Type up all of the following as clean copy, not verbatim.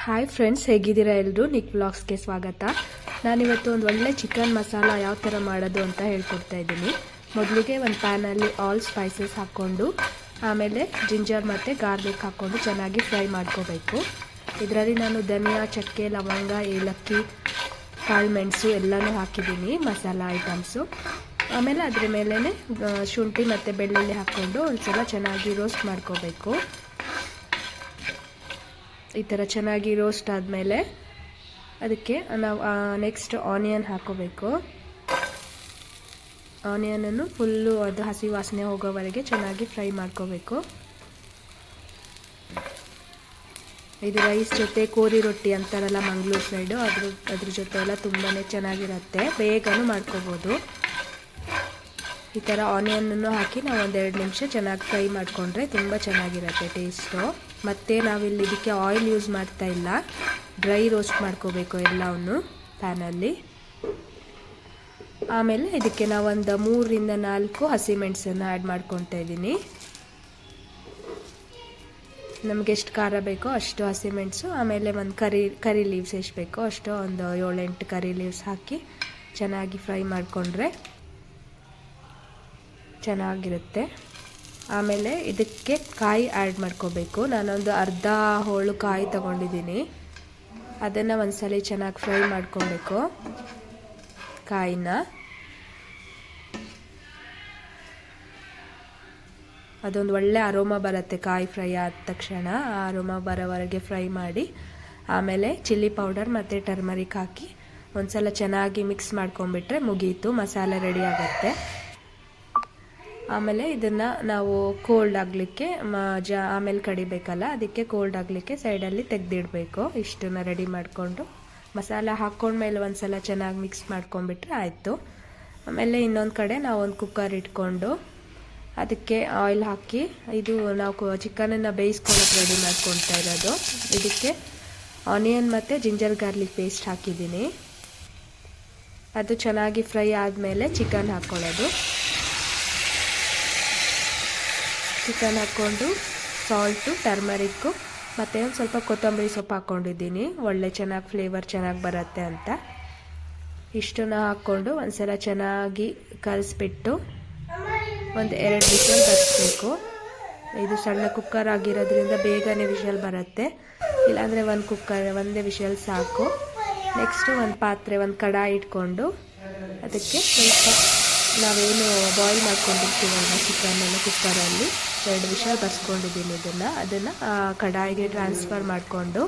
Hi friends, ಹೇಗಿದ್ದೀರಾ ಎಲ್ಲರೂ? Nick ವ್ಲಾಗ್ಸ್ಗೆ ಸ್ವಾಗತ. ನಾನಿವತ್ತು ಒಂದು ಒಳ್ಳೆ ಚಿಕನ್ ಮಸಾಲ ಯಾವ ಥರ ಮಾಡೋದು ಅಂತ ಹೇಳ್ಕೊಡ್ತಾ ಇದ್ದೀನಿ. ಮೊದಲಿಗೆ ಒಂದು ಪ್ಯಾನಲ್ಲಿ ಆಲ್ ಸ್ಪೈಸಸ್ ಹಾಕ್ಕೊಂಡು ಆಮೇಲೆ ಜಿಂಜರ್ ಮತ್ತು ಗಾರ್ಲಿಕ್ ಹಾಕ್ಕೊಂಡು ಚೆನ್ನಾಗಿ ಫ್ರೈ ಮಾಡ್ಕೋಬೇಕು. ಇದರಲ್ಲಿ ನಾನು ಧನಿಯಾ, ಚಕ್ಕೆ, ಲವಂಗ, ಏಲಕ್ಕಿ, ಕಾಳು ಮೆಣಸು ಎಲ್ಲನೂ ಹಾಕಿದ್ದೀನಿ, ಮಸಾಲ ಐಟಮ್ಸು. ಆಮೇಲೆ ಅದ್ರ ಮೇಲೇ ಶುಂಠಿ ಮತ್ತು ಬೆಳ್ಳುಳ್ಳಿ ಹಾಕ್ಕೊಂಡು ಒಂದು ಸಲ ಚೆನ್ನಾಗಿ ರೋಸ್ಟ್ ಮಾಡ್ಕೋಬೇಕು. ಈ ಥರ ಚೆನ್ನಾಗಿ ರೋಸ್ಟ್ ಆದಮೇಲೆ ಅದಕ್ಕೆ ನಾವು ನೆಕ್ಸ್ಟ್ ಆನಿಯನ್ ಹಾಕೋಬೇಕು. ಆನಿಯನನ್ನು ಫುಲ್ಲು ಅದು ಹಸಿ ವಾಸನೆ ಹೋಗೋವರೆಗೆ ಚೆನ್ನಾಗಿ ಫ್ರೈ ಮಾಡ್ಕೋಬೇಕು. ಇದು ರೈಸ್ ಜೊತೆ ಕೋರಿ ರೊಟ್ಟಿ ಅಂತಾರಲ್ಲ ಮಂಗಳೂರು ಸೈಡು, ಅದ್ರ ಜೊತೆ ಎಲ್ಲ ತುಂಬಾ ಚೆನ್ನಾಗಿರುತ್ತೆ, ಬೇಗನೂ ಮಾಡ್ಕೋಬೋದು. ಈ ಥರ ಆನಿಯನನ್ನು ಹಾಕಿ ನಾವು 1-2 ನಿಮಿಷ ಚೆನ್ನಾಗಿ ಫ್ರೈ ಮಾಡಿಕೊಂಡ್ರೆ ತುಂಬ ಚೆನ್ನಾಗಿರುತ್ತೆ ಟೇಸ್ಟು. ಮತ್ತು ನಾವಿಲ್ಲಿ ಇದಕ್ಕೆ ಆಯಿಲ್ ಯೂಸ್ ಮಾಡ್ತಾ ಇಲ್ಲ, ಡ್ರೈ ರೋಸ್ಟ್ ಮಾಡ್ಕೋಬೇಕು ಎಲ್ಲವನ್ನು ಪ್ಯಾನಲ್ಲಿ. ಆಮೇಲೆ ಇದಕ್ಕೆ ನಾವೊಂದು 3-4 ಹಸಿಮೆಣಸನ್ನು ಆ್ಯಡ್ ಮಾಡ್ಕೊತಾ ಇದ್ದೀನಿ. ನಮಗೆ ಎಷ್ಟು ಖಾರ ಬೇಕೋ ಅಷ್ಟು ಹಸಿಮೆಣಸು, ಆಮೇಲೆ ಒಂದು ಕರಿ ಲೀವ್ಸ್ ಎಷ್ಟು ಬೇಕೋ ಅಷ್ಟು ಒಂದು 7-8 ಕರಿ ಲೀವ್ಸ್ ಹಾಕಿ ಚೆನ್ನಾಗಿ ಫ್ರೈ ಮಾಡಿಕೊಂಡ್ರೆ ಚೆನ್ನಾಗಿರುತ್ತೆ. ಆಮೇಲೆ ಇದಕ್ಕೆ ಕಾಯಿ ಆ್ಯಡ್ ಮಾಡ್ಕೋಬೇಕು. ನಾನೊಂದು ಅರ್ಧ ಹೋಳು ಕಾಯಿ ತಗೊಂಡಿದ್ದೀನಿ, ಅದನ್ನು ಒಂದ್ಸಲ ಚೆನ್ನಾಗಿ ಫ್ರೈ ಮಾಡ್ಕೊಬೇಕು. ಕಾಯಿನ ಅದೊಂದು ಒಳ್ಳೆ ಅರೋಮಾ ಬರುತ್ತೆ ಕಾಯಿ ಫ್ರೈ ಆದ ತಕ್ಷಣ. ಆ ಅರೋಮಾ ಬರೋವರೆಗೆ ಫ್ರೈ ಮಾಡಿ ಆಮೇಲೆ ಚಿಲ್ಲಿ ಪೌಡರ್ ಮತ್ತು ಟರ್ಮರಿಕ್ ಹಾಕಿ ಒಂದ್ಸಲ ಚೆನ್ನಾಗಿ ಮಿಕ್ಸ್ ಮಾಡ್ಕೊಂಡ್ಬಿಟ್ರೆ ಮುಗೀತು, ಮಸಾಲೆ ರೆಡಿ ಆಗುತ್ತೆ. ಆಮೇಲೆ ಇದನ್ನು ನಾವು ಕೋಲ್ಡ್ ಆಗಲಿಕ್ಕೆ ಆಮೇಲೆ ಕಡಿಬೇಕಲ್ಲ, ಅದಕ್ಕೆ ಕೋಲ್ಡ್ ಆಗಲಿಕ್ಕೆ ಸೈಡಲ್ಲಿ ತೆಗೆದಿಡಬೇಕು. ಇಷ್ಟನ್ನು ರೆಡಿ ಮಾಡಿಕೊಂಡು ಮಸಾಲ ಹಾಕ್ಕೊಂಡ್ಮೇಲೆ ಒಂದು ಸಲ ಚೆನ್ನಾಗಿ ಮಿಕ್ಸ್ ಮಾಡ್ಕೊಂಡ್ಬಿಟ್ರೆ ಆಯಿತು. ಆಮೇಲೆ ಇನ್ನೊಂದು ಕಡೆ ನಾವು ಒಂದು ಕುಕ್ಕರ್ ಇಟ್ಕೊಂಡು ಅದಕ್ಕೆ ಆಯಿಲ್ ಹಾಕಿ, ಇದು ನಾವು ಚಿಕನನ್ನು ಬೇಯಿಸ್ಕೊಳ್ಳೋಕೆ ರೆಡಿ ಮಾಡ್ಕೊಳ್ತಾ ಇರೋದು. ಇದಕ್ಕೆ ಆನಿಯನ್ ಮತ್ತು ಜಿಂಜರ್ ಗಾರ್ಲಿಕ್ ಪೇಸ್ಟ್ ಹಾಕಿದ್ದೀನಿ. ಅದು ಚೆನ್ನಾಗಿ ಫ್ರೈ ಆದಮೇಲೆ ಚಿಕನ್ ಹಾಕ್ಕೊಳ್ಳೋದು. ಚಿಕನ್ ಹಾಕ್ಕೊಂಡು ಸಾಲ್ಟು, ಟರ್ಮರಿಕ್ಕು ಮತ್ತು ಒಂದು ಸ್ವಲ್ಪ ಕೊತ್ತಂಬರಿ ಸೊಪ್ಪು ಹಾಕ್ಕೊಂಡಿದ್ದೀನಿ, ಒಳ್ಳೆ ಚೆನ್ನಾಗಿ ಫ್ಲೇವರ್ ಚೆನ್ನಾಗಿ ಬರುತ್ತೆ ಅಂತ. ಇಷ್ಟನ್ನು ಹಾಕ್ಕೊಂಡು ಒಂದು ಸಲ ಚೆನ್ನಾಗಿ ಕಲಿಸ್ಬಿಟ್ಟು ಒಂದು 2 ವಿಷಲ್ ಬರಿಸ್ಬೇಕು. ಇದು ಸಣ್ಣ ಕುಕ್ಕರ್ ಆಗಿರೋದ್ರಿಂದ ಬೇಗನೆ ವಿಷಲ್ ಬರುತ್ತೆ, ಇಲ್ಲಾಂದರೆ ಒಂದೇ ವಿಷಲ್ ಸಾಕು. ನೆಕ್ಸ್ಟು ಒಂದು ಕಡಾಯಿ ಇಟ್ಕೊಂಡು ಅದಕ್ಕೆ ಸ್ವಲ್ಪ ನಾವೇನು ಬಾಯ್ಲ್ ಮಾಡ್ಕೊಂಡಿರ್ತೀವಲ್ಲ ಚಿಕನನ್ನು ಕುಕ್ಕರಲ್ಲಿ 2 ವಿಷಲ್ ಬಸ್ಕೊಂಡಿದ್ದೀನಿ. ಅದನ್ನು ಕಡಾಯಿಗೆ ಟ್ರಾನ್ಸ್ಫರ್ ಮಾಡಿಕೊಂಡು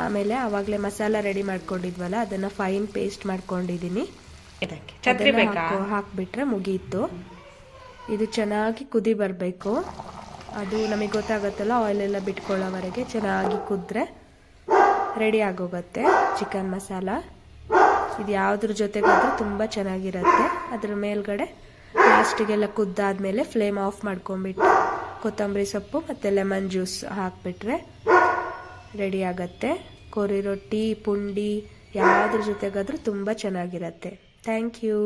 ಆಮೇಲೆ ಆವಾಗಲೇ ಮಸಾಲ ರೆಡಿ ಮಾಡ್ಕೊಂಡಿದ್ವಲ್ಲ ಅದನ್ನು ಫೈನ್ ಪೇಸ್ಟ್ ಮಾಡ್ಕೊಂಡಿದ್ದೀನಿ. ಹಾಕ್ಬಿಟ್ರೆ ಮುಗೀತು. ಇದು ಚೆನ್ನಾಗಿ ಕುದಿ ಬರಬೇಕು. ಅದು ನಮಗೆ ಗೊತ್ತಾಗುತ್ತಲ್ಲ, ಆಯಿಲೆಲ್ಲ ಬಿಟ್ಕೊಳ್ಳೋವರೆಗೆ ಚೆನ್ನಾಗಿ ಕುದ್ರೆ ರೆಡಿ ಆಗೋಗುತ್ತೆ ಚಿಕನ್ ಮಸಾಲ. ಇದು ಯಾವುದ್ರ ಜೊತೆಗಾದ್ರೂ ತುಂಬ ಚೆನ್ನಾಗಿರುತ್ತೆ. ಅದ್ರ ಮೇಲ್ಗಡೆ ಲಾಸ್ಟಿಗೆಲ್ಲ ಕುದ್ದಾದ್ಮೇಲೆ ಫ್ಲೇಮ್ ಆಫ್ ಮಾಡ್ಕೊಂಡ್ಬಿಟ್ಟು ಕೊತ್ತಂಬರಿ ಸೊಪ್ಪು ಮತ್ತು ಲೆಮನ್ ಜ್ಯೂಸ್ ಹಾಕಿಬಿಟ್ರೆ ರೆಡಿ ಆಗುತ್ತೆ. ಕೋರಿ ರೊಟ್ಟಿ, ಪುಂಡಿ ಯಾವುದ್ರ ಜೊತೆಗಾದ್ರೂ ತುಂಬ ಚೆನ್ನಾಗಿರುತ್ತೆ. Thank you.